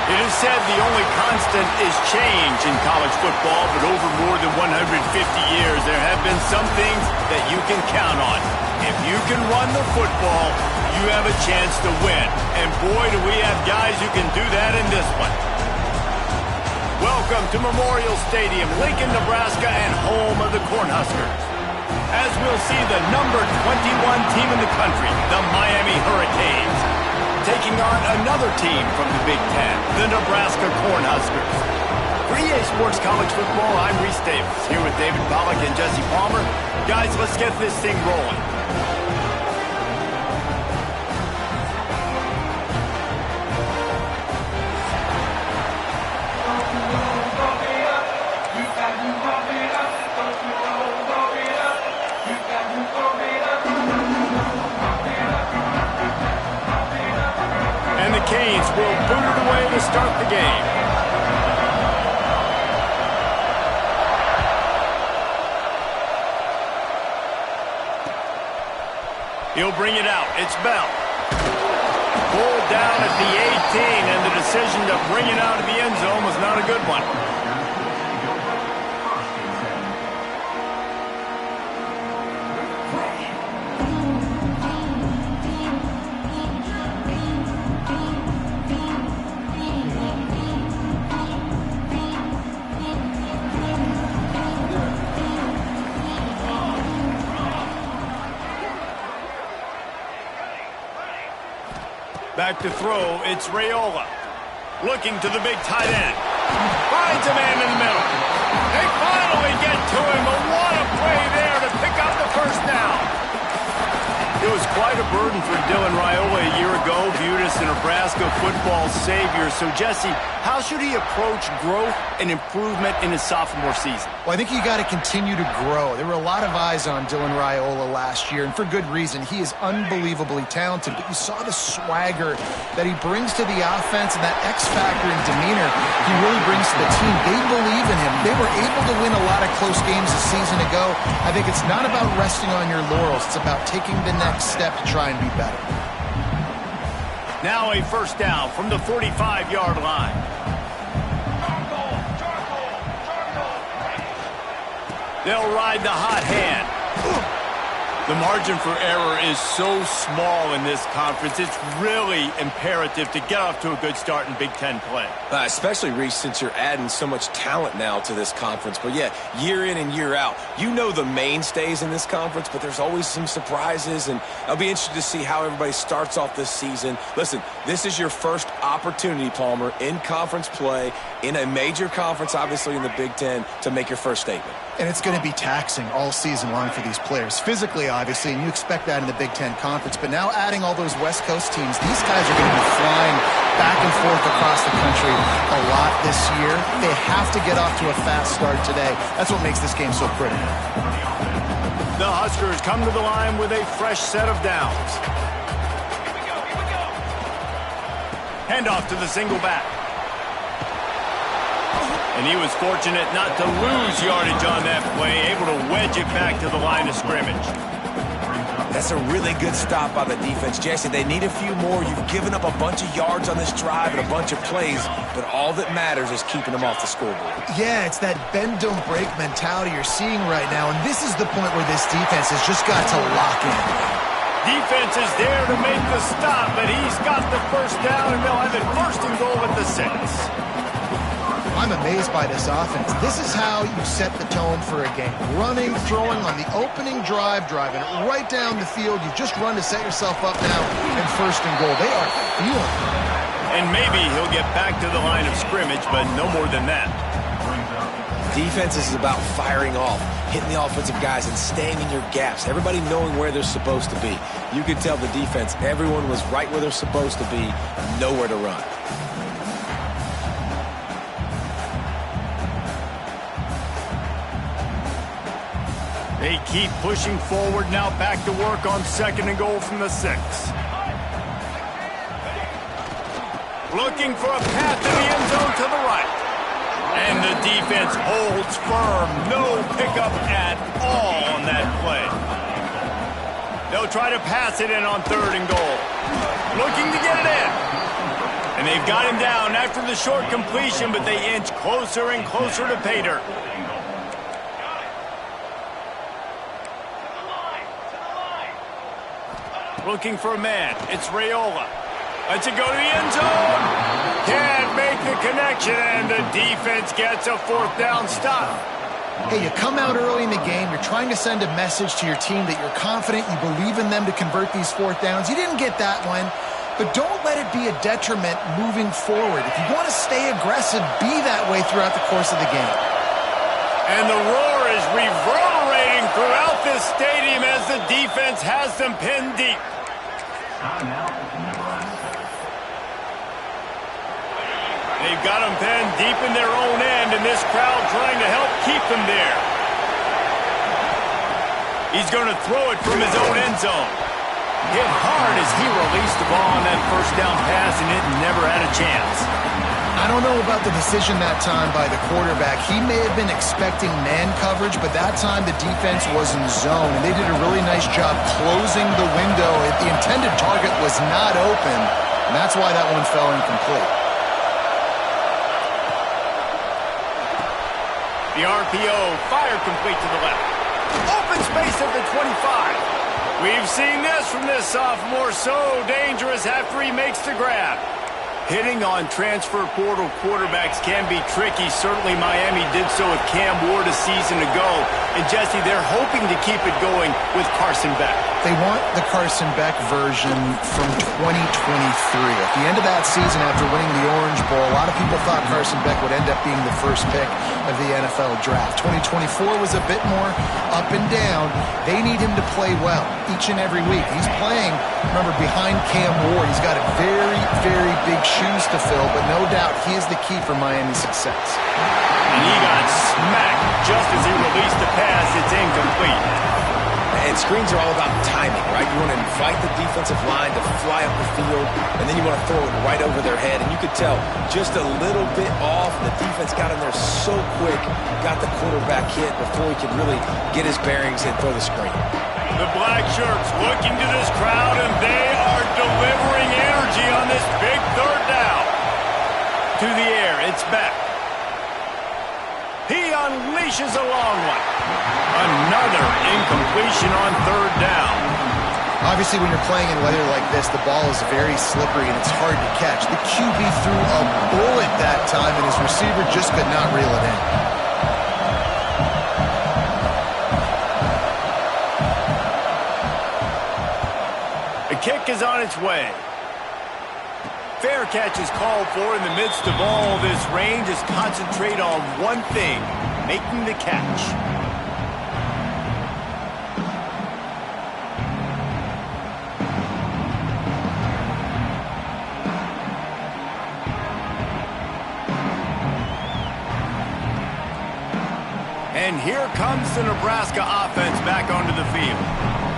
It is said the only constant is change in college football, but over more than 150 years, there have been some things that you can count on. If you can run the football, you have a chance to win. And boy, do we have guys who can do that in this one. Welcome to Memorial Stadium, Lincoln, Nebraska, and home of the Cornhuskers. As we'll see the number 21 team in the country, the Miami Hurricanes, taking on another team from the Big Ten, the Nebraska Cornhuskers. For EA Sports College Football, I'm Reese Davis, here with David Pollack and Jesse Palmer. Guys, let's get this thing rolling. And the Canes will boot it away to start the game. He'll bring it out. It's Bell. Pulled down at the 18, and the decision to bring it out of the end zone was not a good one. Back to throw, it's Raiola. Looking to the big tight end. Finds a man in the middle. They finally get to him, but what a play there to pick up the first down. It was quite a burden for Dylan Raiola a year ago, viewed as the Nebraska football savior. So, Jesse, how should he approach growth and improvement in his sophomore season? Well, I think you got to continue to grow. There were a lot of eyes on Dylan Raiola last year, and for good reason. He is unbelievably talented, but you saw the swagger that he brings to the offense and that X factor and demeanor he really brings to the team. They believe in him. They were able to win a lot of close games a season ago. I think it's not about resting on your laurels. It's about taking the next step to try and be better. Now a first down from the 45-yard line. They'll ride the hot hand. The margin for error is so small in this conference. It's really imperative to get off to a good start in Big Ten play. Especially, Reese, since you're adding so much talent now to this conference. But, yeah, year in and year out, you know the mainstays in this conference, but there's always some surprises, and I'll be interested to see how everybody starts off this season. Listen, this is your first opportunity, Palmer, in conference play, in a major conference, obviously in the Big Ten, to make your first statement. And it's going to be taxing all season long for these players. Physically, obviously, and you expect that in the Big Ten Conference. But now adding all those West Coast teams, these guys are going to be flying back and forth across the country a lot this year. They have to get off to a fast start today. That's what makes this game so critical. The Huskers come to the line with a fresh set of downs. Handoff to the single back. And he was fortunate not to lose yardage on that play, able to wedge it back to the line of scrimmage. That's a really good stop by the defense. Jesse, they need a few more. You've given up a bunch of yards on this drive and a bunch of plays, but all that matters is keeping them off the scoreboard. Yeah, it's that bend, don't break mentality you're seeing right now, and this is the point where this defense has just got to lock in. Defense is there to make the stop, but he's got the first down, and they'll have it first and goal at the 6. I'm amazed by this offense. This is how you set the tone for a game. Running, throwing on the opening drive, driving right down the field. You just run to set yourself up now in first and goal. They are feeling it. And maybe he'll get back to the line of scrimmage, but no more than that. Defense is about firing off, hitting the offensive guys and staying in your gaps. Everybody knowing where they're supposed to be. You could tell the defense, everyone was right where they're supposed to be, nowhere to run. They keep pushing forward, now back to work on second and goal from the 6. Looking for a path to the end zone to the right. And the defense holds firm. No pickup at all on that play. They'll try to pass it in on third and goal. Looking to get it in. And they've got him down after the short completion, but they inch closer and closer to pay dirt. Looking for a man. It's Raiola. Lets it go to the end zone. Can't make the connection, and the defense gets a fourth down stop. Hey, you come out early in the game, you're trying to send a message to your team that you're confident, you believe in them to convert these fourth downs. You didn't get that one, but don't let it be a detriment moving forward. If you want to stay aggressive, be that way throughout the course of the game. And the roar is reverberating throughout this stadium as the defense has them pinned deep. They've got them pinned deep in their own end, and this crowd trying to help keep them there. He's going to throw it from his own end zone. Hit hard as he released the ball on that first down pass, and it never had a chance. I don't know about the decision that time by the quarterback. He may have been expecting man coverage, but that time the defense was in zone, and they did a really nice job closing the window. The intended target was not open, and that's why that one fell incomplete. The RPO fired complete to the left. Open space at the 25. We've seen this from this sophomore, so dangerous after he makes the grab. Hitting on transfer portal quarterbacks can be tricky. Certainly Miami did so with Cam Ward a season ago. And Jesse, they're hoping to keep it going with Carson Beck. They want the Carson Beck version from 2023. At the end of that season, after winning the Orange Bowl, a lot of people thought Carson Beck would end up being the first pick of the NFL draft. 2024 was a bit more up and down. They need him to play well each and every week. He's playing, remember, behind Cam Ward. He's got a very, very big shoes to fill, but no doubt he is the key for Miami's success. And he got smacked just as he released the pass. It's incomplete. And screens are all about timing, right? You want to invite the defensive line to fly up the field, and then you want to throw it right over their head. And you could tell just a little bit off. The defense got in there so quick, got the quarterback hit before he could really get his bearings and throw the screen. The black shirts looking to this crowd, and they are delivering energy on this big third down. To the air, it's Beck. He unleashes a long one. Another incompletion on third down. Obviously, when you're playing in weather like this, the ball is very slippery and it's hard to catch. The QB threw a bullet that time, and his receiver just could not reel it in. The kick is on its way. Fair catch is called for. In the midst of all this rain, just concentrate on one thing, making the catch. And here comes the Nebraska offense back onto the field.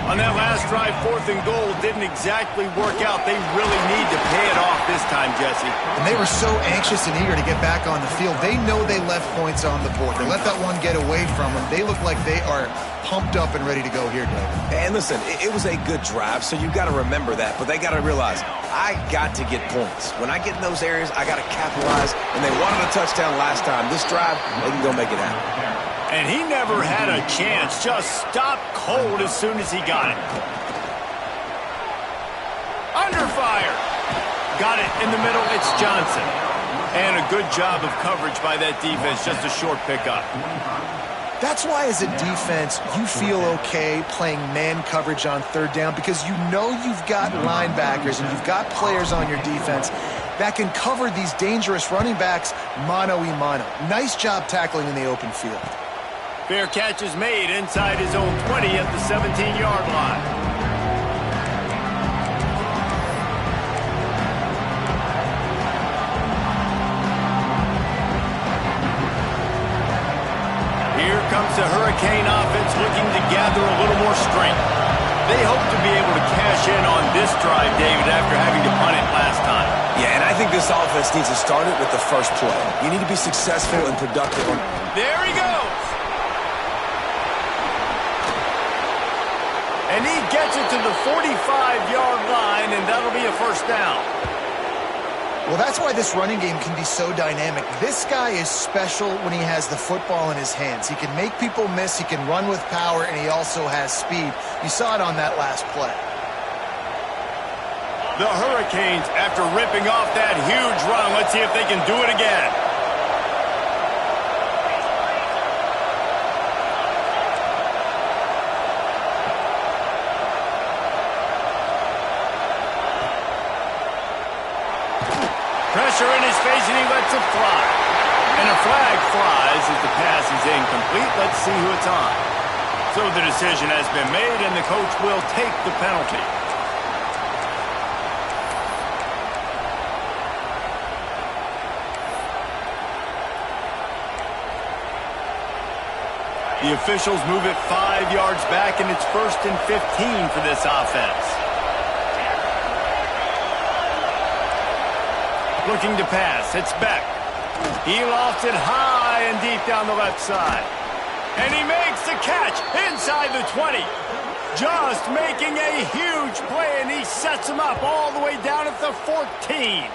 On that last drive, 4th and goal didn't exactly work out. They really need to pay it off this time, Jesse. And they were so anxious and eager to get back on the field. They know they left points on the board. They let that one get away from them. They look like they are pumped up and ready to go here, David. And listen, it was a good drive, so you got to remember that. But they got to realize, I got to get points. When I get in those areas, I got to capitalize. And they wanted a touchdown last time. This drive, they can go make it happen. And he never had a chance. Just stopped cold as soon as he got it. Under fire. Got it in the middle. It's Johnson. And a good job of coverage by that defense. Just a short pickup. That's why as a defense, you feel okay playing man coverage on third down because you know you've got linebackers and you've got players on your defense that can cover these dangerous running backs mano-a-mano. Nice job tackling in the open field. Fair catch is made inside his own 20 at the 17-yard line. Here comes the Hurricane offense looking to gather a little more strength. They hope to be able to cash in on this drive, David, after having to punt it last time. Yeah, and I think this offense needs to start it with the first play. You need to be successful and productive. There he goes. And he gets it to the 45-yard line, and that'll be a first down. Well, that's why this running game can be so dynamic. This guy is special when he has the football in his hands. He can make people miss, he can run with power, and he also has speed. You saw it on that last play. The Hurricanes, after ripping off that huge run, let's see if they can do it again. Pressure in his face, and he lets it fly. And a flag flies as the pass is incomplete. Let's see who it's on. So the decision has been made, and the coach will take the penalty. The officials move it 5 yards back, and it's 1st and 15 for this offense. Looking to pass. It's Beck. He lofts it high and deep down the left side. And he makes the catch inside the 20. Just making a huge play, and he sets him up all the way down at the 14.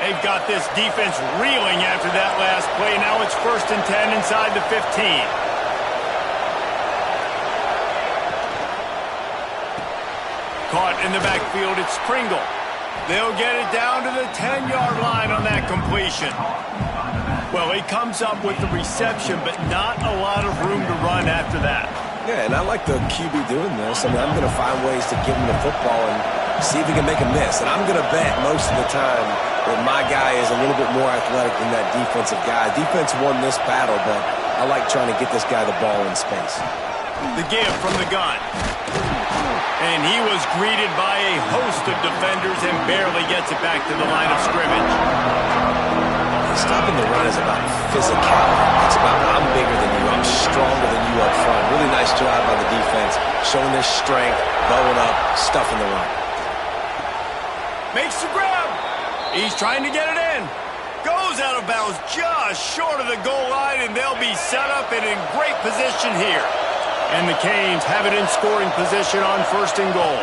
They've got this defense reeling after that last play. Now it's 1st and 10 inside the 15. Caught in the backfield, it's Pringle. They'll get it down to the 10-yard line on that completion. Well, he comes up with the reception, but not a lot of room to run after that. Yeah, and I like the QB doing this. I mean, I'm going to find ways to give him the football and see if he can make a miss. And I'm going to bet most of the time that my guy is a little bit more athletic than that defensive guy. Defense won this battle, but I like trying to get this guy the ball in space. The give from the gun. And he was greeted by a host of defenders and barely gets it back to the line of scrimmage. Stopping the run is about physicality. It's about I'm bigger than you, I'm stronger than you up front. Really nice job by the defense, showing their strength, bowing up, stuffing the run. Makes the grab. He's trying to get it in. Goes out of bounds just short of the goal line, and they'll be set up and in great position here. And the Canes have it in scoring position on 1st and goal.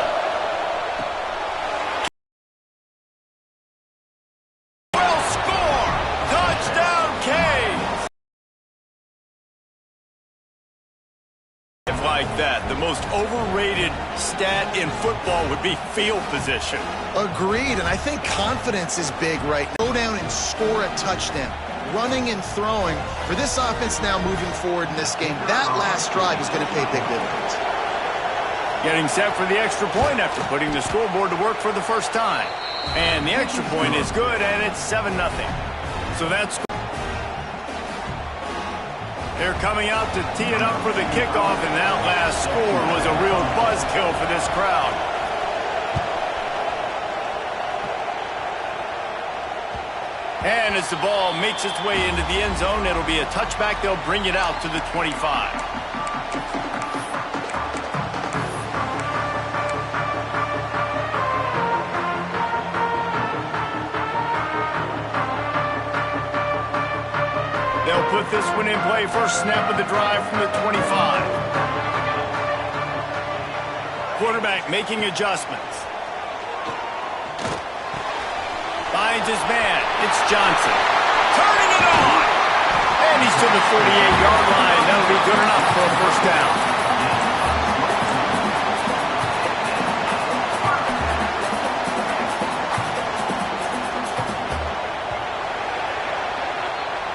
Well score! Touchdown, Canes! Like that, the most overrated stat in football would be field position. Agreed, and I think confidence is big right now. Go down and score a touchdown. Running and throwing. For this offense now moving forward in this game, that last drive is going to pay big dividends. Getting set for the extra point after putting the scoreboard to work for the first time. And the extra point is good, and it's 7-0. So that's... They're coming out to tee it up for the kickoff, and that last score was a real buzzkill for this crowd. And as the ball makes its way into the end zone, it'll be a touchback. They'll bring it out to the 25. They'll put this one in play. First snap of the drive from the 25. Quarterback making adjustments. Finds his man. It's Johnson. Turning it on. And he's to the 48-yard line. That'll be good enough for a first down.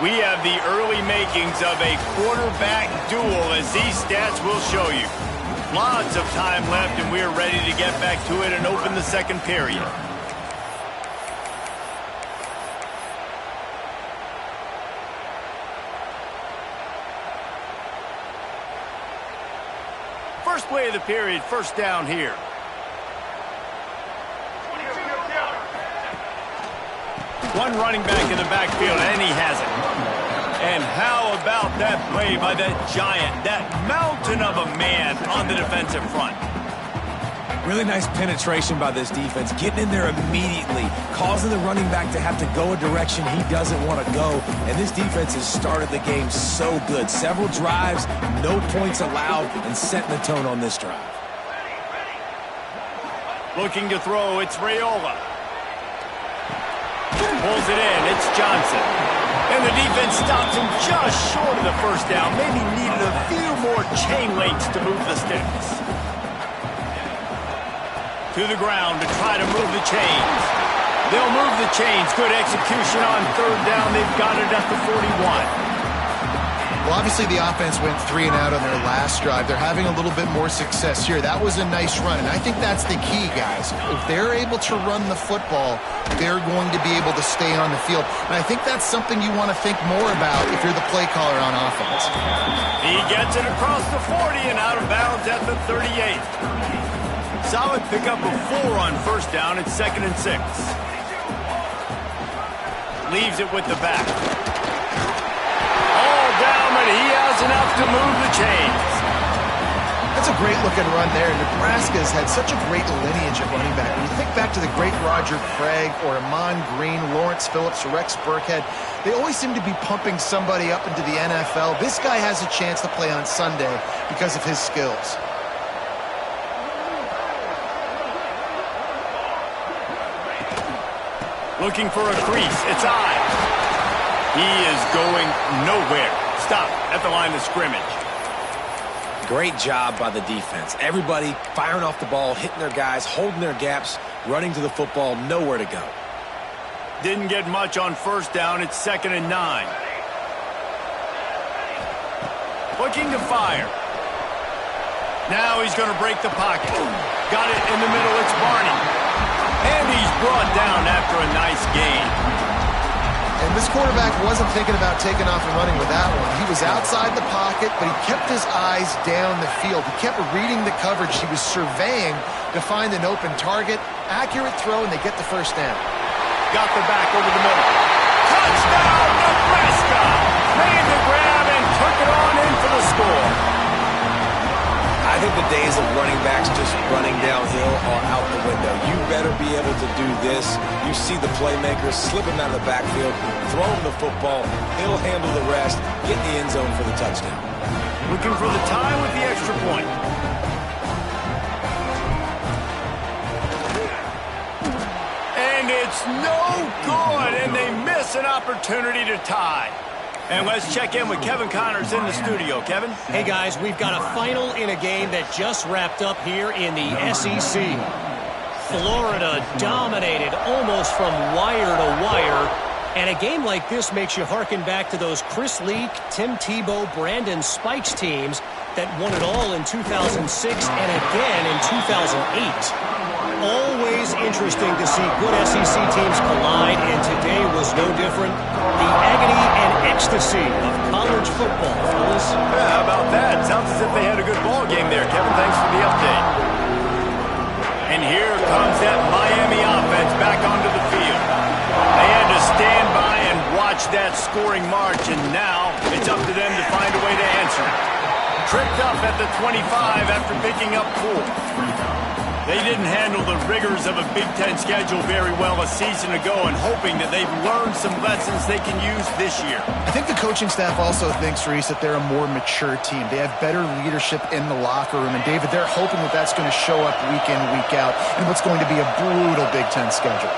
We have the early makings of a quarterback duel, as these stats will show you. Lots of time left, and we're ready to get back to it and open the second period. First play of the period, first down here. One running back in the backfield, and he has it. And how about that play by that giant, that mountain of a man on the defensive front? Really nice penetration by this defense, getting in there immediately, causing the running back to have to go a direction he doesn't want to go. And this defense has started the game so good. Several drives, no points allowed, and setting the tone on this drive. Looking to throw, it's Raiola. Pulls it in, it's Johnson. And the defense stops him just short of the first down. Maybe needed a few more chain links to move the sticks. To the ground to try to move the chains. They'll move the chains. Good execution on third down. They've got it at the 41. Well, obviously the offense went 3 and out on their last drive. They're having a little bit more success here. That was a nice run, and I think that's the key, guys. If they're able to run the football, they're going to be able to stay on the field. And I think that's something you want to think more about if you're the play caller on offense. He gets it across the 40 and out of bounds at the 38. Solid pickup of 4 on first down. It's 2nd and 6. Leaves it with the back. All down, but he has enough to move the chains. That's a great looking run there. Nebraska has had such a great lineage at running back. When you think back to the great Roger Craig or Amon Green, Lawrence Phillips, or Rex Burkhead, they always seem to be pumping somebody up into the NFL. This guy has a chance to play on Sunday because of his skills. Looking for a crease. It's Ives. He is going nowhere. Stop at the line of scrimmage. Great job by the defense. Everybody firing off the ball, hitting their guys, holding their gaps, running to the football, nowhere to go. Didn't get much on first down. It's 2nd and 9. Looking to fire. Now he's going to break the pocket. Got it in the middle. It's Barney. And he's brought down after a nice gain. And this quarterback wasn't thinking about taking off and running with that one. He was outside the pocket, but he kept his eyes down the field. He kept reading the coverage. He was surveying to find an open target. Accurate throw, and they get the first down. Got the back over the middle. Touchdown, Nebraska! Made the grab and took it on in for the score. I think the days of running backs just running downhill are out the window. You better be able to do this. You see the playmakers slip him out of the backfield, throw him the football, he'll handle the rest, get in the end zone for the touchdown. Looking for the tie with the extra point. And it's no good, and they miss an opportunity to tie. And let's check in with Kevin Connors in the studio. Kevin? Hey, guys, we've got a final in a game that just wrapped up here in the SEC. Florida dominated almost from wire to wire. And a game like this makes you hearken back to those Chris Leak, Tim Tebow, Brandon Spikes teams that won it all in 2006 and again in 2008. Always interesting to see good SEC teams collide, and today was no different. The agony and ecstasy of college football, fellas. Yeah, how about that? Sounds as if they had a good ball game there. Kevin, thanks for the update. And here comes that Miami offense back onto the field. They had to stand by and watch that scoring march, and now it's up to them to find a way to answer it. Tripped up at the 25 after picking up 4. They didn't handle the rigors of a Big Ten schedule very well a season ago, and hoping that they've learned some lessons they can use this year. I think the coaching staff also thinks, Reese, that they're a more mature team. They have better leadership in the locker room. And, David, they're hoping that that's going to show up week in, week out in what's going to be a brutal Big Ten schedule.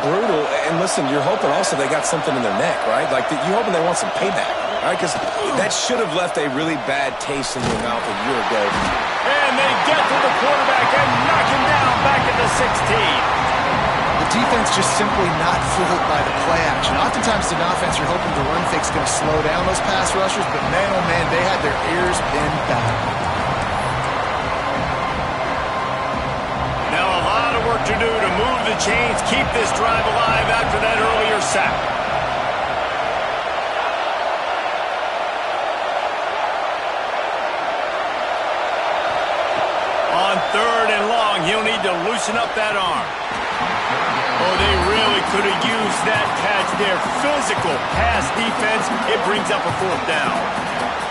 Brutal. And, listen, you're hoping also they got something in their neck, right? Like, you're hoping they want some payback, right? Because that should have left a really bad taste in your mouth a year ago. And they get to the quarterback and knock him down back at the 16. The defense just simply not fooled by the play action. Oftentimes, in offense, you're hoping the run fake's going to slow down those pass rushers, but man, oh man, they had their ears pinned back. Now a lot of work to do to move the chains, keep this drive alive after that earlier sack. On 3rd and long, he'll need to loosen up that arm. Oh, they really could have used that catch there. Physical pass defense. It brings up a 4th down.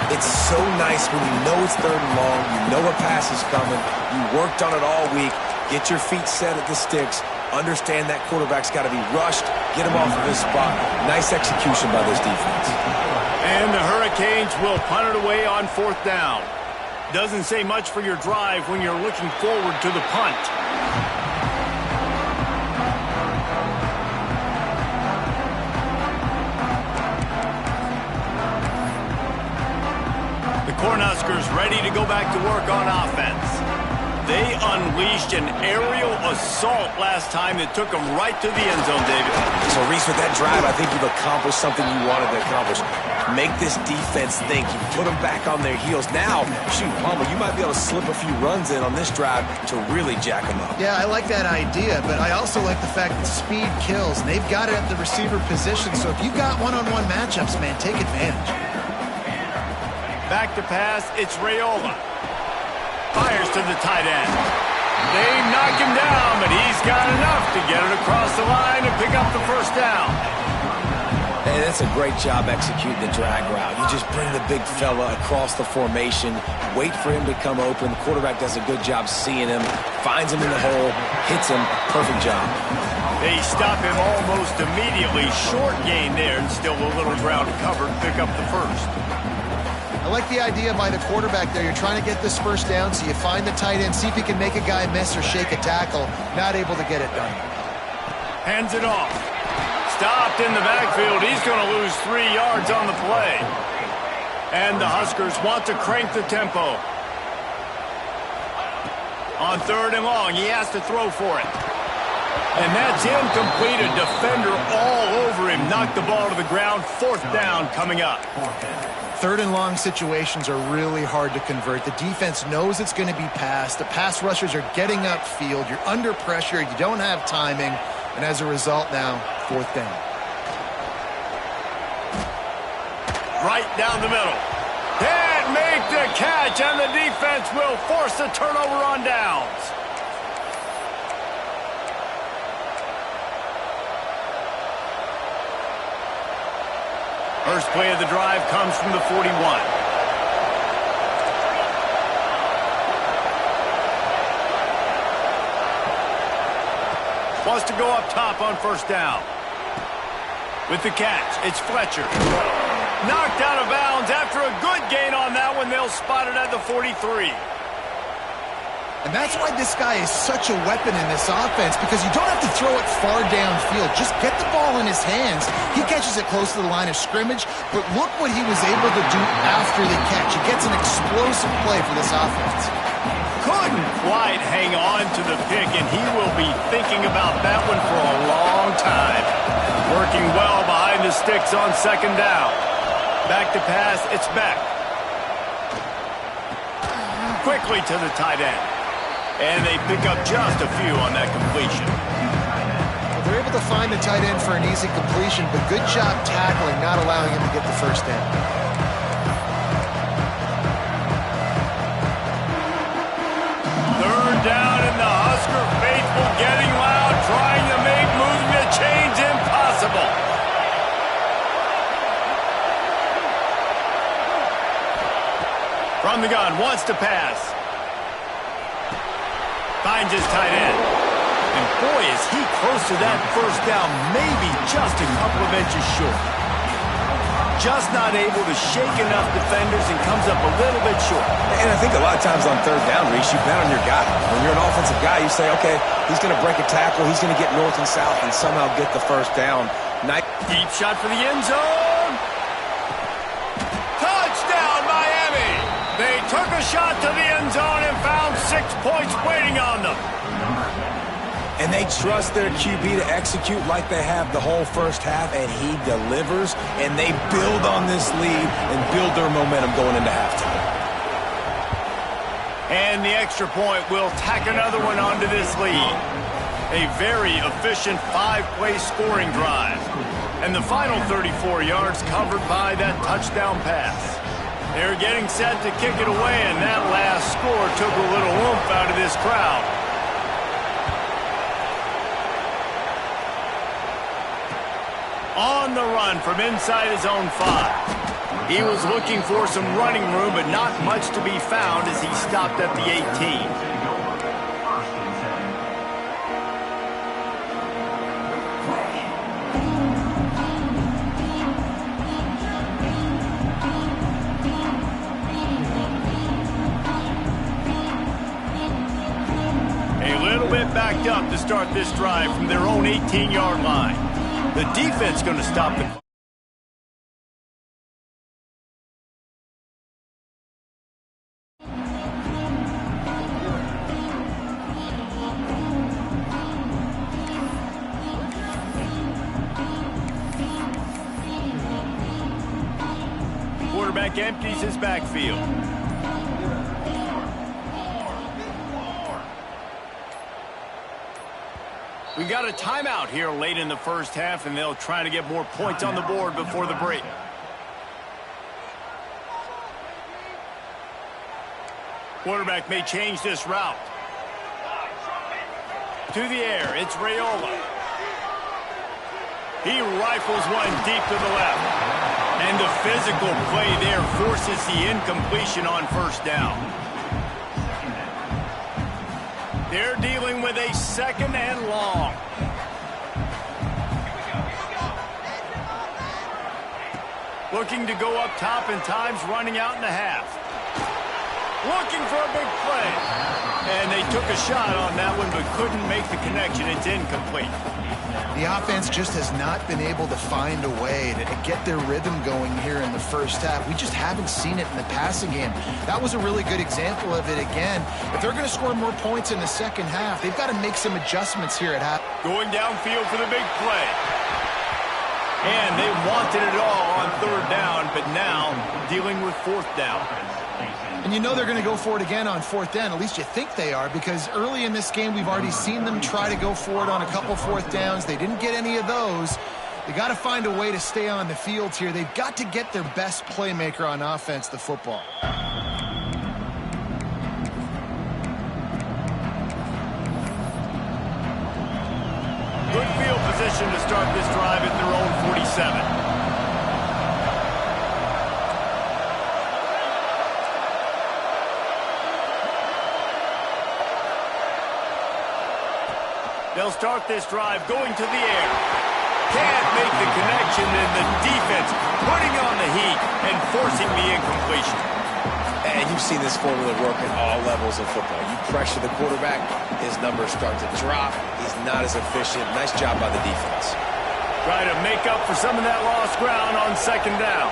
It's so nice when you know it's 3rd and long, you know a pass is coming, you worked on it all week, Get your feet set at the sticks. Understand that quarterback's got to be rushed. Get him off of his spot. Nice execution by this defense. And the Hurricanes will punt it away on 4th down. Doesn't say much for your drive when you're looking forward to the punt. The Cornhuskers ready to go back to work on offense. They unleashed an aerial assault last time that took them right to the end zone, David. So, Reese, with that drive, I think you've accomplished something you wanted to accomplish. Make this defense think. You put them back on their heels. Now, shoot, Palmer, you might be able to slip a few runs in on this drive to really jack them up. Yeah, I like that idea, but I also like the fact that speed kills, and they've got it at the receiver position. So if you've got one-on-one matchups, man, take advantage. Back to pass, it's Raiola. Fires to the tight end. They knock him down, but he's got enough to get it across the line and pick up the first down. Hey, that's a great job executing the drag route. You just bring the big fella across the formation, wait for him to come open. The quarterback does a good job seeing him, finds him in the hole, hits him. Perfect job. They stop him almost immediately. Short gain there, and still a little ground covered. Pick up the first. I like the idea by the quarterback there. You're trying to get this first down, so you find the tight end, see if he can make a guy miss or shake a tackle. Not able to get it done. Hands it off. Stopped in the backfield. He's going to lose 3 yards on the play. And the Huskers want to crank the tempo. On 3rd and long, he has to throw for it. And that's incomplete. A defender all over him. Knocked the ball to the ground. 4th down coming up. 3rd and long situations are really hard to convert. The defense knows it's going to be passed. The pass rushers are getting upfield. You're under pressure. You don't have timing. And as a result now, 4th down. Right down the middle. Can't make the catch, and the defense will force the turnover on downs. First play of the drive comes from the 41. Wants to go up top on 1st down. With the catch, it's Fletcher. Knocked out of bounds after a good gain on that one. They'll spot it at the 43. And that's why this guy is such a weapon in this offense, because you don't have to throw it far downfield. Just get the ball in his hands. He catches it close to the line of scrimmage, but look what he was able to do after the catch. He gets an explosive play for this offense. Couldn't quite hang on to the pick, and he will be thinking about that one for a long time. Working well behind the sticks on 2nd down. Back to pass, it's Beck. Quickly to the tight end. And they pick up just a few on that completion. They're able to find the tight end for an easy completion, but good job tackling, not allowing him to get the first down. Third down, and the Husker faithful getting loud, trying to make moving the chains impossible. From the gun, wants to pass. Finds his tight end. And boy, is he close to that first down, maybe just a couple of inches short. Just not able to shake enough defenders and comes up a little bit short. And I think a lot of times on 3rd down, Reese, you bet on your guy. When you're an offensive guy, you say, okay, he's going to break a tackle, he's going to get north and south and somehow get the first down. Deep shot for the end zone. Touchdown, Miami! They took a shot to the end zone and found 6 points waiting on them. And they trust their QB to execute like they have the whole first half, and he delivers, and they build on this lead and build their momentum going into halftime. And the extra point will tack another one onto this lead. A very efficient 5-play scoring drive. And the final 34 yards covered by that touchdown pass. They're getting set to kick it away, and that last score took a little oomph out of this crowd. On the run from inside his own 5. He was looking for some running room, but not much to be found as he stopped at the 18. picked up to start this drive from their own 18-yard line. The defense going to stop the... Quarterback empties his backfield. We got a timeout here late in the first half, and they'll try to get more points on the board before the break. Quarterback may change this route. To the air, it's Raiola. He rifles one deep to the left. And the physical play there forces the incompletion on first down. They're dealing with a second and long. Looking to go up top in times, running out in the half. Looking for a big play. And they took a shot on that one, but couldn't make the connection. It's incomplete. The offense just has not been able to find a way to get their rhythm going here in the first half. We just haven't seen it in the passing game. That was a really good example of it again. If they're going to score more points in the second half, they've got to make some adjustments here at half. Going downfield for the big play. And they wanted it all on third down, but now dealing with fourth down. And you know they're going to go for it again on fourth down. At least you think they are, because early in this game we've already seen them try to go for it on a couple fourth downs. They didn't get any of those. They got to find a way to stay on the field here. They've got to get their best playmaker on offense, the football. Good field position to start this drive at their own 47. They'll start this drive going to the air. Can't make the connection, and the defense putting on the heat and forcing the incompletion. And you've seen this formula work at all levels of football. You pressure the quarterback, his numbers start to drop. He's not as efficient. Nice job by the defense. Try to make up for some of that lost ground on second down.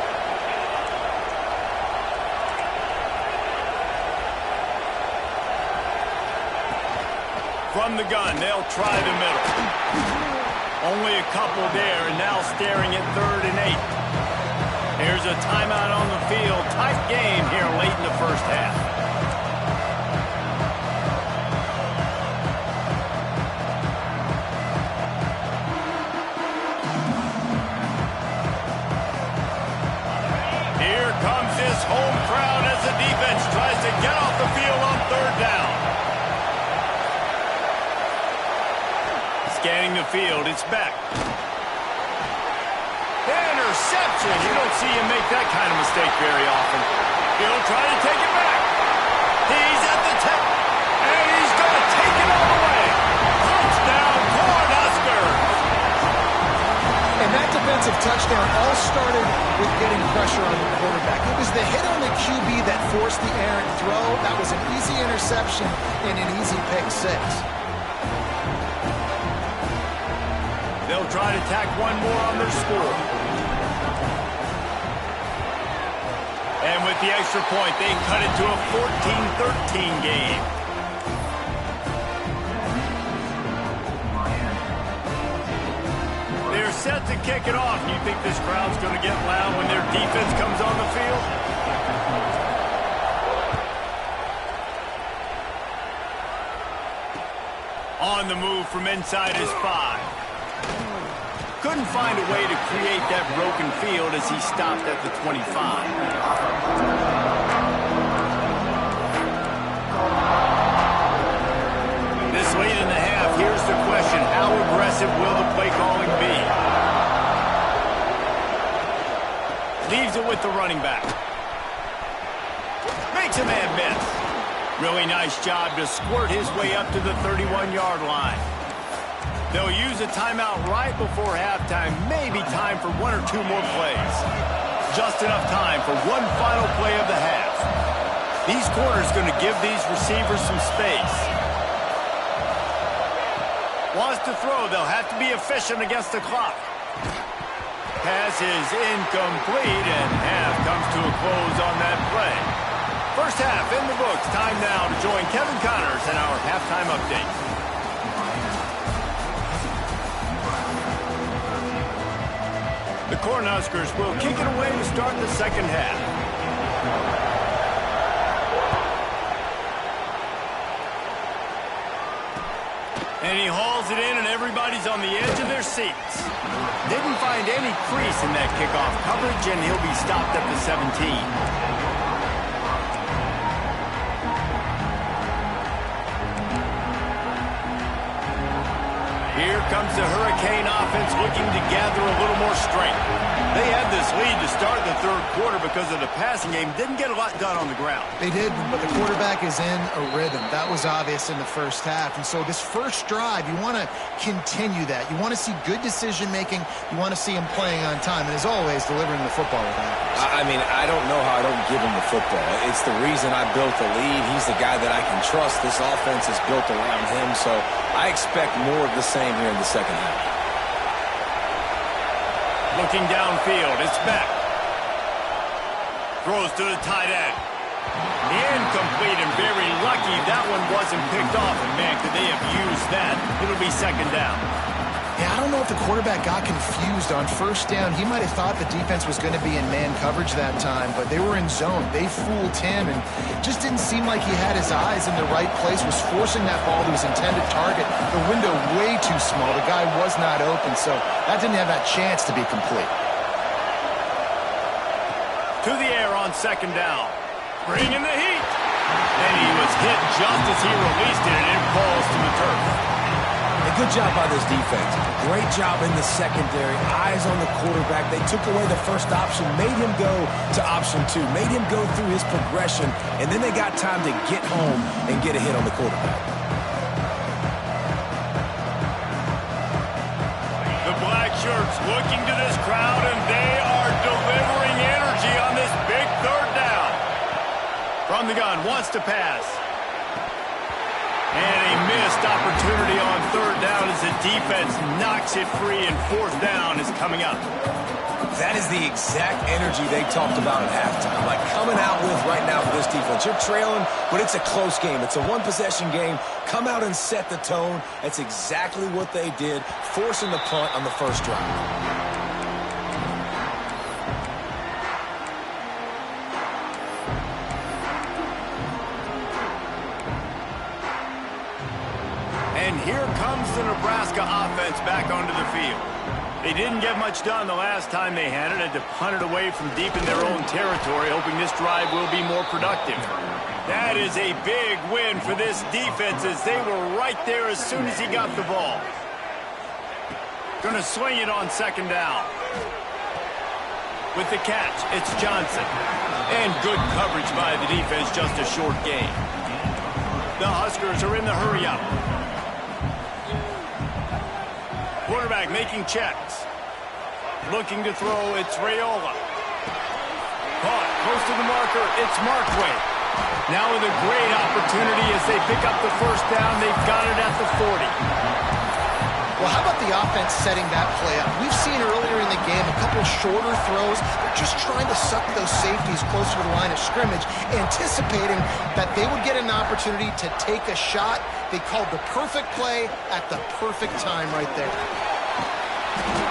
From the gun, they'll try the middle. Only a couple there, and now staring at 3rd and 8. Here's a timeout on the field. Tight game here late in the first half. Here comes this home crowd as the defense tries to get off the field on third down. Scanning the field, it's back. Interception. You don't see him make that kind of mistake very often. He'll try to take it back. He's at the 10. And he's going to take it all the way. Touchdown, Cornhuskers. And that defensive touchdown all started with getting pressure on the quarterback. It was the hit on the QB that forced the errant throw. That was an easy interception and an easy pick six. They'll try to tack one more on their score. And with the extra point, they cut it to a 14-13 game. They're set to kick it off. Do you think this crowd's going to get loud when their defense comes on the field? On the move from inside his 5. Couldn't find a way to create that broken field as he stopped at the 25. This late in the half, here's the question. How aggressive will the play calling be? Leaves it with the running back. Makes a man miss. Really nice job to squirt his way up to the 31-yard line. They'll use a timeout right before halftime. Maybe time for 1 or 2 more plays. Just enough time for one final play of the half. These corners going to give these receivers some space. Wants to throw. They'll have to be efficient against the clock. Pass is incomplete, and half comes to a close on that play. First half in the books. Time now to join Kevin Connors in our halftime update. The Cornhuskers will kick it away to start the second half. And he hauls it in, and everybody's on the edge of their seats. Didn't find any crease in that kickoff coverage, and he'll be stopped at the 17. Here comes the Hurricane offense looking to gather a little more strength. They had this lead to start the third quarter because of the passing game. Didn't get a lot done on the ground. They did, but the quarterback is in a rhythm. That was obvious in the first half. And so this first drive, you want to continue that. You want to see good decision-making. You want to see him playing on time. And as always, delivering the football with accuracy. I mean, I don't know how I don't give him the football. It's the reason I built the lead. He's the guy that I can trust. This offense is built around him, so I expect more of the same here in the second half. Looking downfield, it's Beck. Throws to the tight end. Incomplete, and very lucky that one wasn't picked off. And man, could they have used that? It'll be second down. Yeah, I don't know if the quarterback got confused on first down. He might have thought the defense was going to be in man coverage that time, but they were in zone. They fooled him, and just didn't seem like he had his eyes in the right place, was forcing that ball to his intended target. The window way too small. The guy was not open, so that didn't have that chance to be complete. To the air on second down. Bringing the heat. And he was hit just as he released it, and it falls to the turf. Good job by this defense. Great job in the secondary. Eyes on the quarterback. They took away the first option, made him go to option 2, made him go through his progression, and then they got time to get home and get a hit on the quarterback. The black shirts looking to this crowd, and they are delivering energy on this big third down. From the gun, wants to pass. And a missed opportunity on third down as the defense knocks it free, and fourth down is coming up. That is the exact energy they talked about at halftime. Like coming out with right now for this defense. You're trailing, but it's a close game. It's a one-possession game. Come out and set the tone. That's exactly what they did, forcing the punt on the first drive. And here comes the Nebraska offense back onto the field. They didn't get much done the last time they had it. Had to punt it away from deep in their own territory, hoping this drive will be more productive. That is a big win for this defense, as they were right there as soon as he got the ball. Going to swing it on second down. With the catch, it's Johnson. And good coverage by the defense, just a short gain. The Huskers are in the hurry-up. Quarterback making checks. Looking to throw, it's Raiola. Caught, close to the marker, it's Markway. Now with a great opportunity as they pick up the first down. They've got it at the 40. Well, how about the offense setting that play up? We've seen earlier in the game a couple shorter throws. They're just trying to suck those safeties closer to the line of scrimmage, anticipating that they would get an opportunity to take a shot. They called the perfect play at the perfect time right there.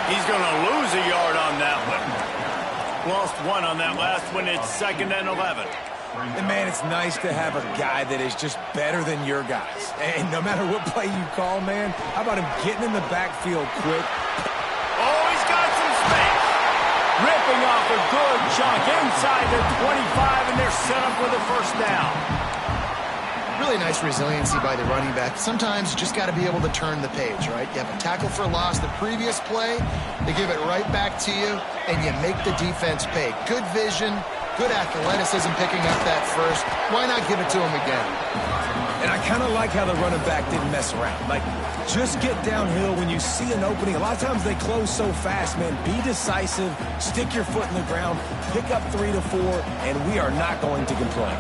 He's going to lose a yard on that one. Lost one on that last one. It's 2nd and 11. And, man, it's nice to have a guy that is just better than your guys. And no matter what play you call, man, how about him getting in the backfield quick? Oh, he's got some space. Ripping off a good chunk inside the 25, and they're set up with a first down. Really nice resiliency by the running back. Sometimes you just got to be able to turn the page, right? You have a tackle for loss the previous play, they give it right back to you, and you make the defense pay. Good vision, good athleticism picking up that first. Why not give it to him again? And I kind of like how the running back didn't mess around. Like, just get downhill when you see an opening. A lot of times they close so fast, man. Be decisive, stick your foot in the ground, pick up 3 to 4, and we are not going to complain.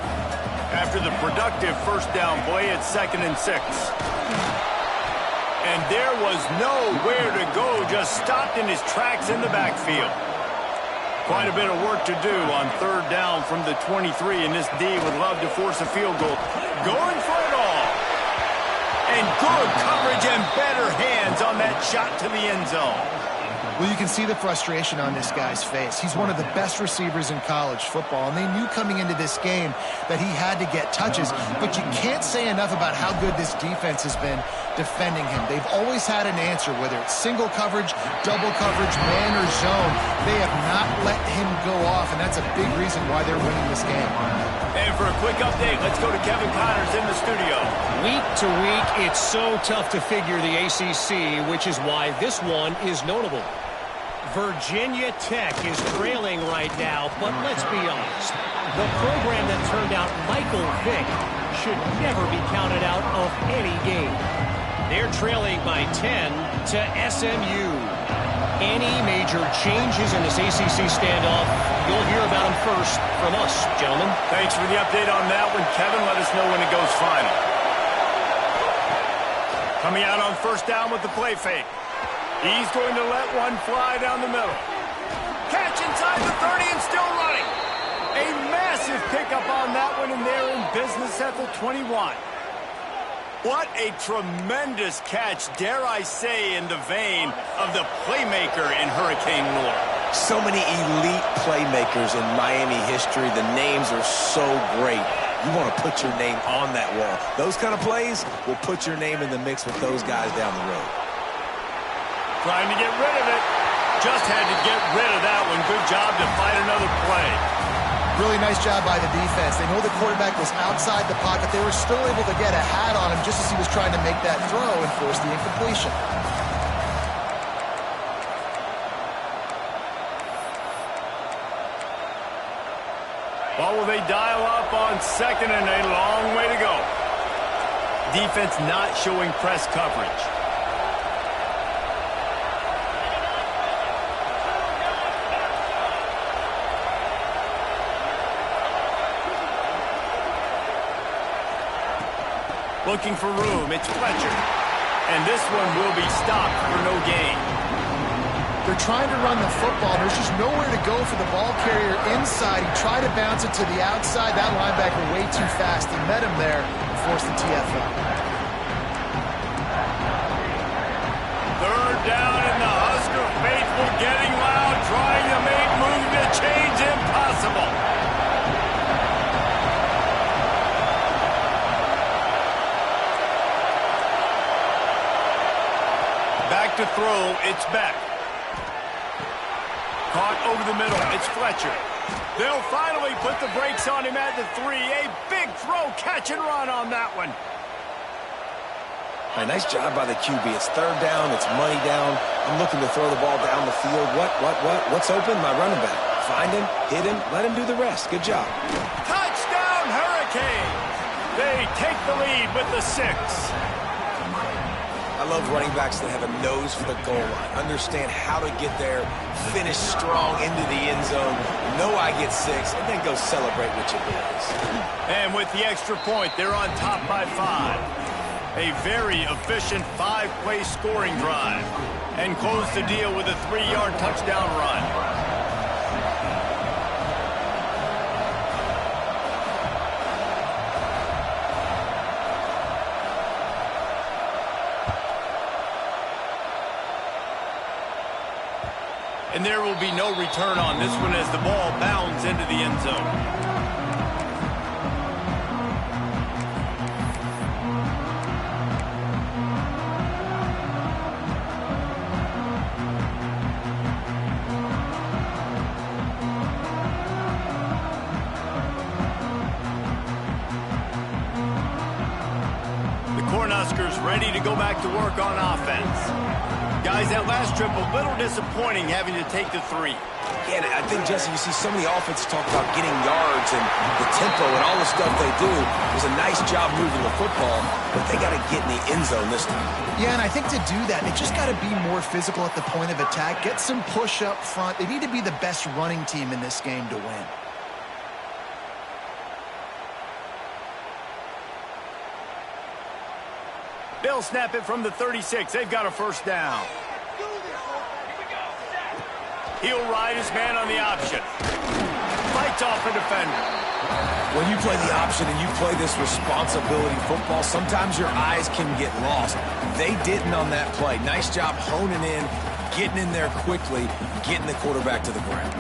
After the productive first down play, it's 2nd and 6. And there was nowhere to go, just stopped in his tracks in the backfield. Quite a bit of work to do on third down from the 23, and this D would love to force a field goal. Going for it all. And good coverage and better hands on that shot to the end zone. Well, you can see the frustration on this guy's face. He's one of the best receivers in college football, and they knew coming into this game that he had to get touches, but you can't say enough about how good this defense has been defending him. They've always had an answer, whether it's single coverage, double coverage, man or zone. They have not let him go off, and that's a big reason why they're winning this game. And for a quick update, let's go to Kevin Connors in the studio. Week to week, it's so tough to figure the ACC, which is why this one is notable. Virginia Tech is trailing right now, but let's be honest. The program that turned out Michael Vick should never be counted out of any game. They're trailing by 10 to SMU. Any major changes in this ACC standoff, you'll hear about them first from us, gentlemen. Thanks for the update on that one, Kevin. Let us know when it goes final. Coming out on first down with the play fake. He's going to let one fly down the middle. Catch inside the 30 and still running. A massive pickup on that one, and they're in business at the 21. What a tremendous catch, dare I say, in the vein of the playmaker in Hurricane Lure. So many elite playmakers in Miami history. The names are so great. You want to put your name on that wall. Those kind of plays will put your name in the mix with those guys down the road. Trying to get rid of it. Just had to get rid of that one. Good job to fight another play. Really nice job by the defense. They know the quarterback was outside the pocket. They were still able to get a hat on him just as he was trying to make that throw and force the incompletion. Well, will they dial up on second and a long way to go? Defense not showing press coverage. Looking for room, it's Fletcher. And this one will be stopped for no gain. They're trying to run the football. There's just nowhere to go for the ball carrier inside. He tried to bounce it to the outside. That linebacker way too fast. He met him there and forced the TFL. Third down and the Husker faithful getting loud, trying to make move to change impossible. Back to throw, it's back. Caught over the middle, it's Fletcher. They'll finally put the brakes on him at the 3. A big throw, catch and run on that one. All right, nice job by the QB. It's third down, it's money down. I'm looking to throw the ball down the field. What's open? My running back. Find him, hit him, let him do the rest. Good job. Touchdown, Hurricane! They take the lead with the 6. I love running backs that have a nose for the goal line, understand how to get there, finish strong into the end zone, know I get 6, and then go celebrate with your boys. And with the extra point, they're on top by 5. A very efficient 5-play scoring drive. And close the deal with a 3-yard touchdown run. And there will be no return on this one as the ball bounds into the end zone. The Cornhuskers ready to go back to work on offense. Guys, that last trip, a little disappointing having to take the 3. Yeah, and I think, Jesse, you see so many offenses talk about getting yards and the tempo and all the stuff they do. It was a nice job moving the football, but they got to get in the end zone this time. Yeah, and I think to do that, they just got to be more physical at the point of attack, get some push up front. They need to be the best running team in this game to win. They'll snap it from the 36. They've got a first down. He'll ride his man on the option. Fights off a defender. When you play the option and you play this responsibility football, sometimes your eyes can get lost. They didn't on that play. Nice job honing in, getting in there quickly, getting the quarterback to the ground.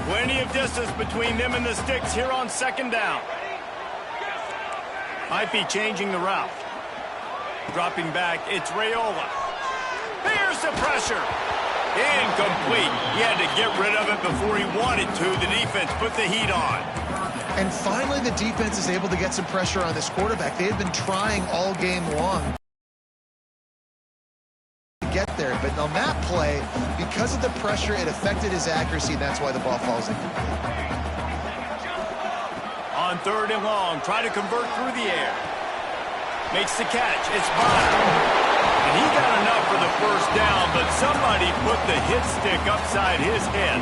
Plenty of distance between them and the sticks here on second down. Might be changing the route. Dropping back, it's Raiola. Here's the pressure. Incomplete. He had to get rid of it before he wanted to. The defense put the heat on. And finally, the defense is able to get some pressure on this quarterback. They had been trying all game long to get there. But on that play, because of the pressure, it affected his accuracy, and that's why the ball falls incomplete. On third and long, try to convert through the air. Makes the catch. It's Bonner. And he got enough for the first down, but somebody put the hit stick upside his head.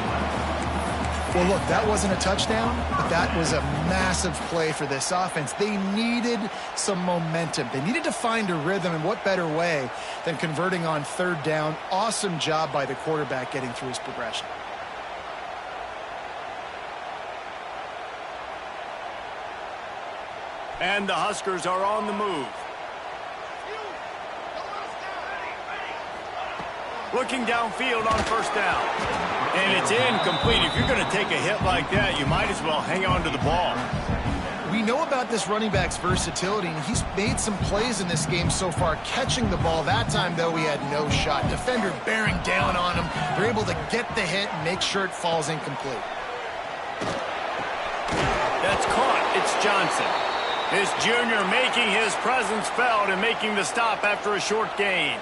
Well, look, that wasn't a touchdown, but that was a massive play for this offense. They needed some momentum. They needed to find a rhythm, and what better way than converting on third down. Awesome job by the quarterback getting through his progression. And the Huskers are on the move. Looking downfield on first down. And it's incomplete. If you're going to take a hit like that, you might as well hang on to the ball. We know about this running back's versatility, and he's made some plays in this game so far, catching the ball. That time, though, he had no shot. Defender bearing down on him. They're able to get the hit and make sure it falls incomplete. That's caught. It's Johnson. This junior making his presence felt and making the stop after a short gain.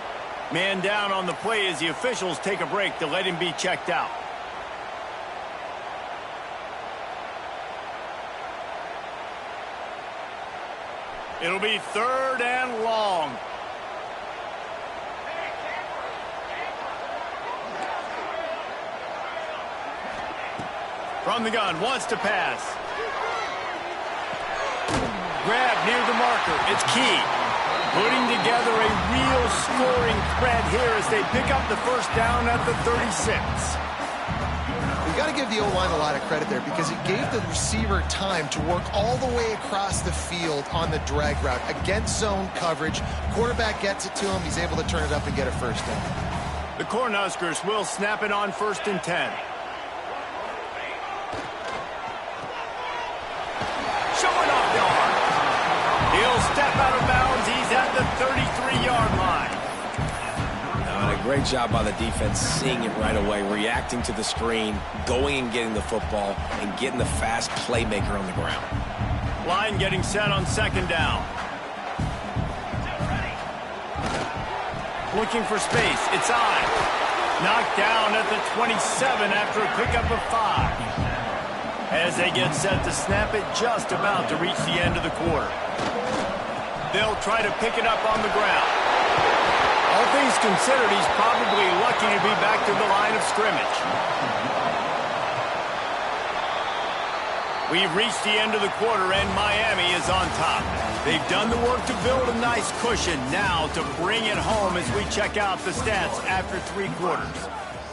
Man down on the play as the officials take a break to let him be checked out. It'll be third and long. From the gun, wants to pass. Grab near the marker. It's key. Putting together a real scoring threat here as they pick up the first down at the 36. You got to give the O-line a lot of credit there because it gave the receiver time to work all the way across the field on the drag route against zone coverage. Quarterback gets it to him. He's able to turn it up and get a first down. The Cornhuskers will snap it on 1st and 10. Showing off the arm. He'll step out of bounds. He's at the 33-yard line. A great job by the defense, seeing it right away, reacting to the screen, going and getting the football, and getting the fast playmaker on the ground. Line getting set on second down. Looking for space. It's on. Knocked down at the 27 after a pickup of 5. As they get set to snap it, just about to reach the end of the quarter. They'll try to pick it up on the ground. All things considered, he's probably lucky to be back to the line of scrimmage. We've reached the end of the quarter, and Miami is on top. They've done the work to build a nice cushion. Now to bring it home as we check out the stats after 3 quarters.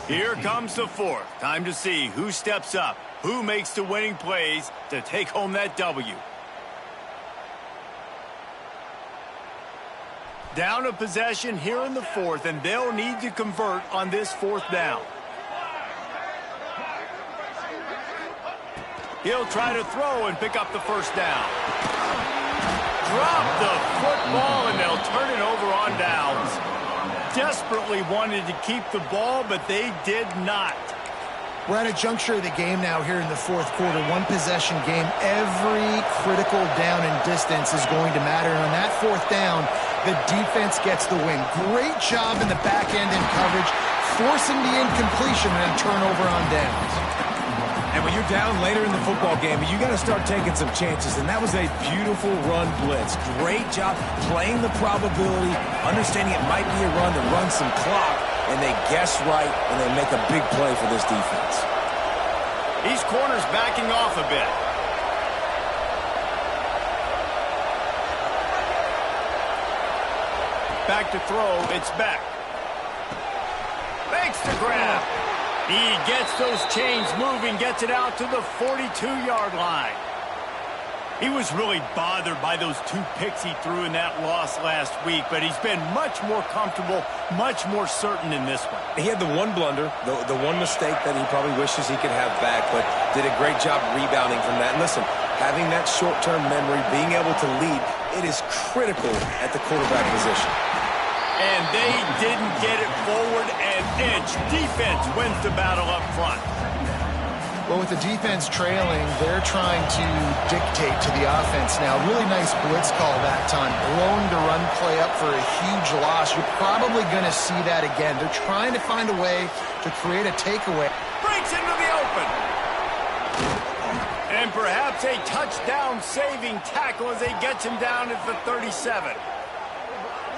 Here comes the fourth. Time to see who steps up, who makes the winning plays to take home that W. Down a possession here in the fourth, and they'll need to convert on this 4th down. He'll try to throw and pick up the first down. Drop the football, and they'll turn it over on downs. Desperately wanted to keep the ball, but they did not. We're at a juncture of the game now here in the 4th quarter. One possession game. Every critical down and distance is going to matter. And on that 4th down, the defense gets the win. Great job in the back end in coverage, forcing the incompletion and turnover on downs. And when you're down later in the football game, you got to start taking some chances. And that was a beautiful run blitz. Great job playing the probability, understanding it might be a run to run some clock. And they guess right, and they make a big play for this defense. These corners backing off a bit. Back to throw, it's Beck. Makes the grab. He gets those chains moving, gets it out to the 42-yard line. He was really bothered by those 2 picks he threw in that loss last week, but he's been much more comfortable, much more certain in this one. He had the one blunder, the one mistake that he probably wishes he could have back, but did a great job rebounding from that. And listen, having that short-term memory, being able to lead, it is critical at the quarterback position. And they didn't get it forward an inch. Defense wins the battle up front. Well, with the defense trailing, they're trying to dictate to the offense now. Really nice blitz call that time. Blowing the run play up for a huge loss. You're probably going to see that again. They're trying to find a way to create a takeaway. Breaks into the open. And perhaps a touchdown-saving tackle as they get him down at the 37.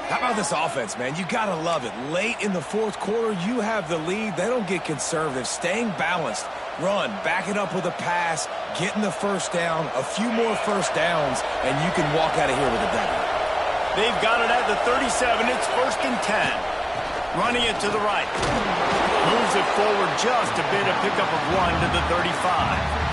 How about this offense, man? You got to love it. Late in the fourth quarter, you have the lead. They don't get conservative. Staying balanced. Run, back it up with a pass, getting the first down, a few more first downs, and you can walk out of here with a W. They've got it at the 37. It's 1st and 10. Running it to the right. Moves it forward just a bit, a pickup of 1 to the 35.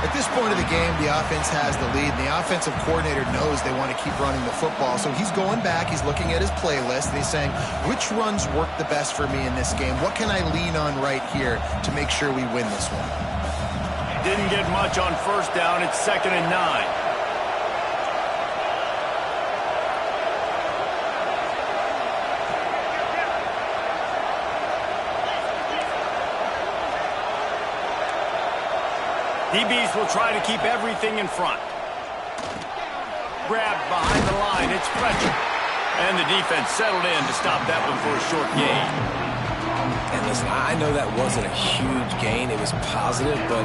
At this point of the game, the offense has the lead, and the offensive coordinator knows they want to keep running the football. So he's going back, he's looking at his playlist, and he's saying, which runs work the best for me in this game? What can I lean on right here to make sure we win this one? Didn't get much on first down. It's 2nd and 9. DBs will try to keep everything in front. Grabbed behind the line. It's Fletcher. And the defense settled in to stop that one for a short gain. And listen, I know that wasn't a huge gain. It was positive, but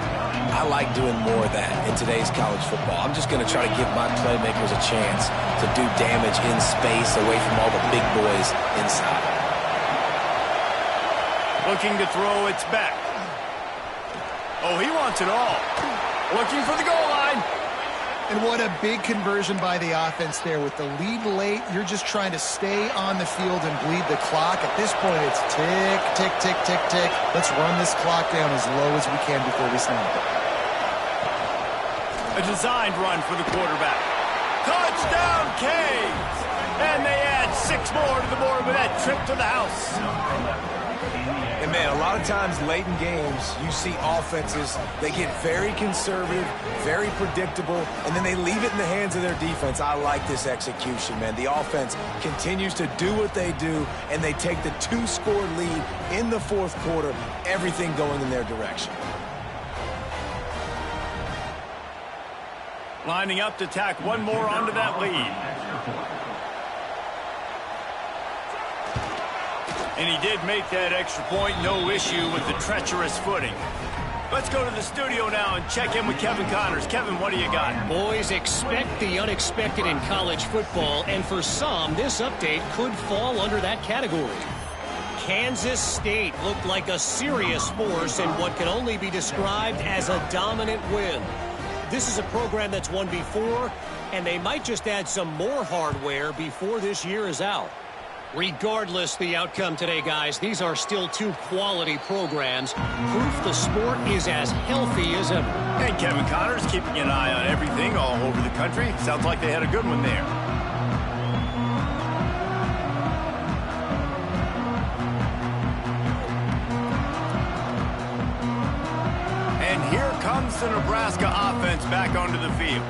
I like doing more of that in today's college football. I'm just going to try to give my playmakers a chance to do damage in space away from all the big boys inside. Looking to throw, it's back. Oh, he wants it all. Looking for the goal line. And what a big conversion by the offense there. With the lead late, you're just trying to stay on the field and bleed the clock. At this point, it's tick, tick, tick, tick, tick. Let's run this clock down as low as we can before we snap A it. designed run for the quarterback. Touchdown, Canes! And they add 6 more to the board with that trip to the house. And, man, a lot of times late in games, you see offenses, they get very conservative, very predictable, and then they leave it in the hands of their defense. I like this execution, man. The offense continues to do what they do, and they take the 2-score lead in the fourth quarter, everything going in their direction. Lining up to tack one more onto that lead. And he did make that extra point, no issue with the treacherous footing. Let's go to the studio now and check in with Kevin Connors. Kevin, what do you got? Boys, expect the unexpected in college football, and for some, this update could fall under that category. Kansas State looked like a serious force in what can only be described as a dominant win. This is a program that's won before, and they might just add some more hardware before this year is out. Regardless the outcome today, guys, these are still 2 quality programs. Proof the sport is as healthy as ever. And Kevin Connors keeping an eye on everything all over the country. Sounds like they had a good one there. And here comes the Nebraska offense back onto the field.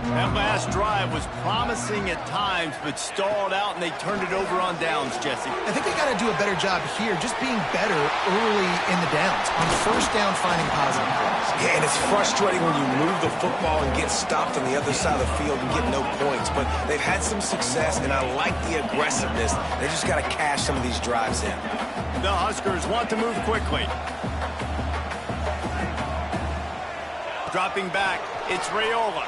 That last drive was promising at times, but stalled out, and they turned it over on downs, Jesse. I think they got to do a better job here, just being better early in the downs. On first down, finding positive plays. Yeah, and it's frustrating when you move the football and get stopped on the other side of the field and get no points. But they've had some success, and I like the aggressiveness. They just got to cash some of these drives in. The Huskers want to move quickly. Dropping back, it's Raiola.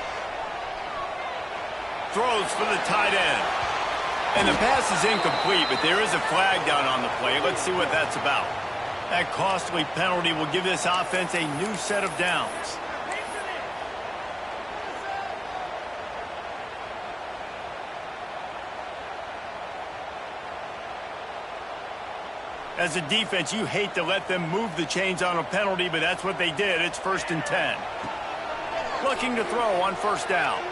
Throws for the tight end. And the pass is incomplete, but there is a flag down on the play. Let's see what that's about. That costly penalty will give this offense a new set of downs. As a defense, you hate to let them move the chains on a penalty, but that's what they did. It's 1st and 10. Looking to throw on 1st down.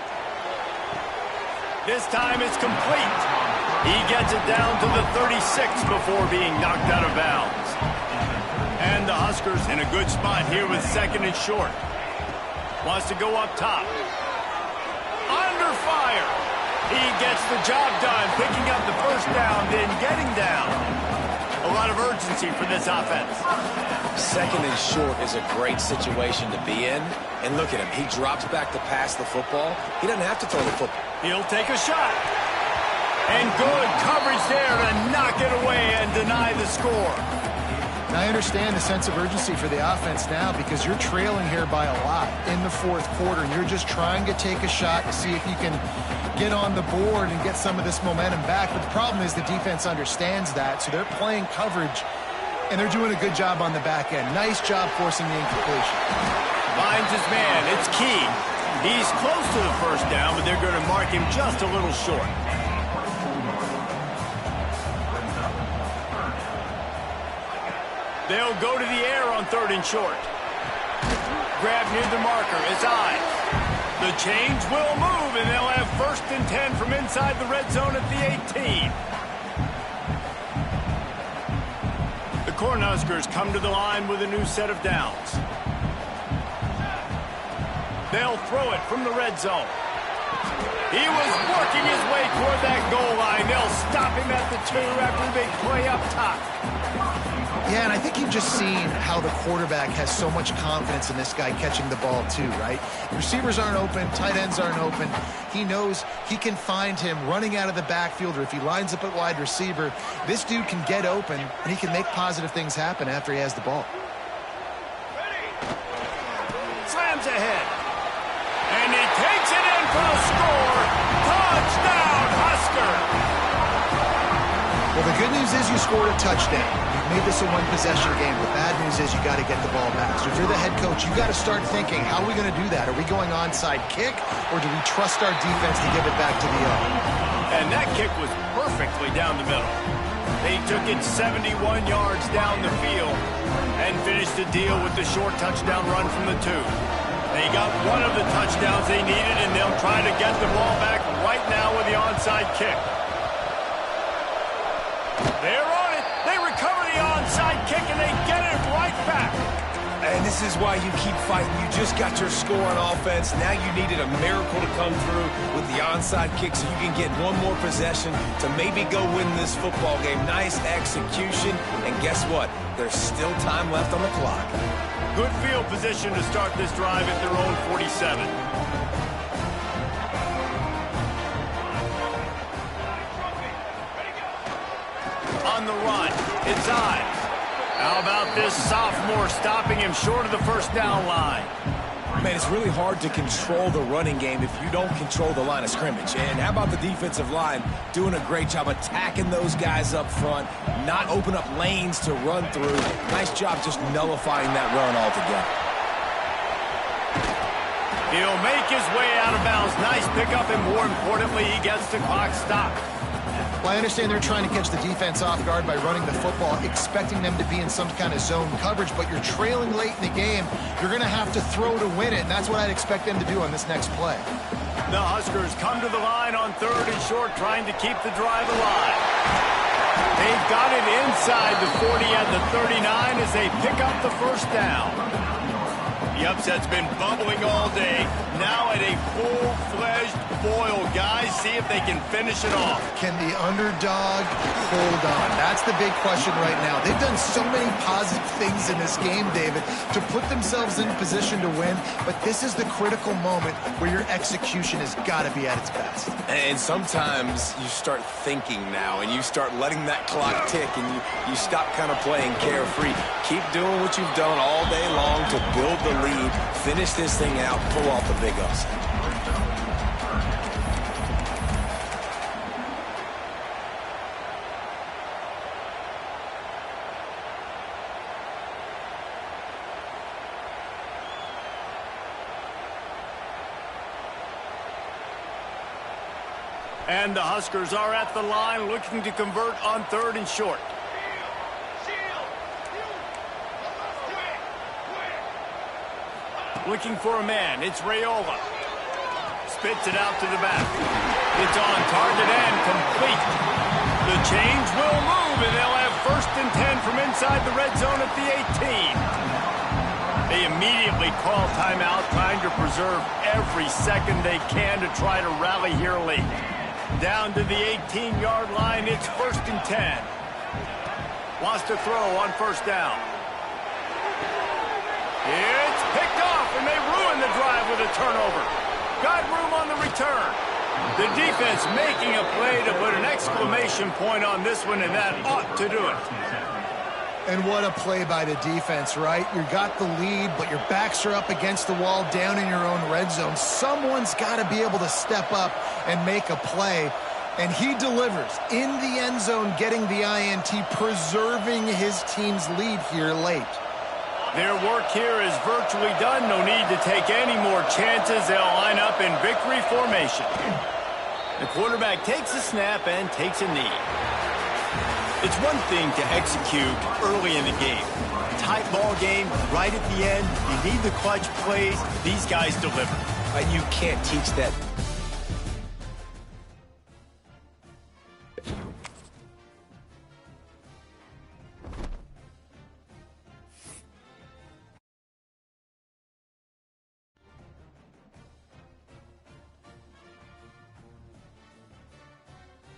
This time it's complete. He gets it down to the 36 before being knocked out of bounds. And the Huskers in a good spot here with 2nd and short. Wants to go up top. Under fire. He gets the job done, picking up the 1st down, then getting down. A lot of urgency for this offense. 2nd and short is a great situation to be in. And look at him. He drops back to pass the football. He doesn't have to throw the football. He'll take a shot. And good coverage there to knock it away and deny the score. Now, I understand the sense of urgency for the offense now because you're trailing here by a lot in the 4th quarter, and you're just trying to take a shot to see if you can get on the board and get some of this momentum back. But the problem is the defense understands that, so they're playing coverage, and they're doing a good job on the back end. Nice job forcing the incompletion. Finds his man. It's key. He's close to the 1st down, but they're going to mark him just a little short. They'll go to the air on 3rd and short. Grab near the marker. It's eyes. The chains will move, and they'll have 1st and 10 from inside the red zone at the 18. The Cornhuskers come to the line with a new set of downs. They'll throw it from the red zone. He was working his way toward that goal line. They'll stop him at the 2 after the big play up top. Yeah, and I think you've just seen how the quarterback has so much confidence in this guy catching the ball too, right? Receivers aren't open, tight ends aren't open. He knows he can find him running out of the backfield, or if he lines up at wide receiver, this dude can get open, and he can make positive things happen after he has the ball. Slams ahead. And he takes it in for a score. Touchdown, Husker! Well, the good news is you scored a touchdown. You've made this a one-possession game. The bad news is you got to get the ball back. So if you're the head coach, you got to start thinking, how are we going to do that? Are we going onside kick, or do we trust our defense to give it back to the other? And that kick was perfectly down the middle. They took it 71 yards down the field and finished the deal with the short touchdown run from the 2. They got one of the touchdowns they needed, and they'll try to get the ball back right now with the onside kick. They're on it. They recover the onside kick, and they get it right back. And this is why you keep fighting. You just got your score on offense. Now you needed a miracle to come through with the onside kick so you can get one more possession to maybe go win this football game. Nice execution. And guess what? There's still time left on the clock. Good field position to start this drive at their own 47. On the run, it's Ives. How about this sophomore stopping him short of the 1st down line? Man, it's really hard to control the running game if you don't control the line of scrimmage. And how about the defensive line doing a great job attacking those guys up front, not open up lanes to run through. Nice job just nullifying that run altogether. He'll make his way out of bounds. Nice pickup, and more importantly, he gets the clock stopped. Well, I understand they're trying to catch the defense off guard by running the football, expecting them to be in some kind of zone coverage, but you're trailing late in the game. You're going to have to throw to win it, and that's what I'd expect them to do on this next play. The Huskers come to the line on 3rd and short, trying to keep the drive alive. They've got it inside the 40 at the 39 as they pick up the 1st down. The upset's been bubbling all day. Now at a full-fledged boil. Guys, see if they can finish it off. Can the underdog hold on? That's the big question right now. They've done so many positive things in this game, David, to put themselves in position to win, but this is the critical moment where your execution has got to be at its best. And sometimes you start thinking now, and you start letting that clock tick, and you stop kind of playing carefree. Keep doing what you've done all day long to build the lead, finish this thing out, pull off the big upset. And the Huskers are at the line looking to convert on 3rd and short. Looking for a man. It's Raiola. Spits it out to the back. It's on target and complete. The chains will move, and they'll have 1st and 10 from inside the red zone at the 18. They immediately call timeout, trying to preserve every second they can to try to rally here late. Down to the 18-yard line, it's 1st and 10. Wants to throw on 1st down. It's picked off, and they ruin the drive with a turnover. Got room on the return. The defense making a play to put an exclamation point on this one, and that ought to do it. And what a play by the defense, right? You got the lead, but your backs are up against the wall down in your own red zone. Someone's got to be able to step up and make a play. And he delivers in the end zone, getting the INT, preserving his team's lead here late. Their work here is virtually done. No need to take any more chances. They'll line up in victory formation. The quarterback takes a snap and takes a knee. It's one thing to execute early in the game. Tight ball game, right at the end. You need the clutch plays. These guys deliver. You can't teach that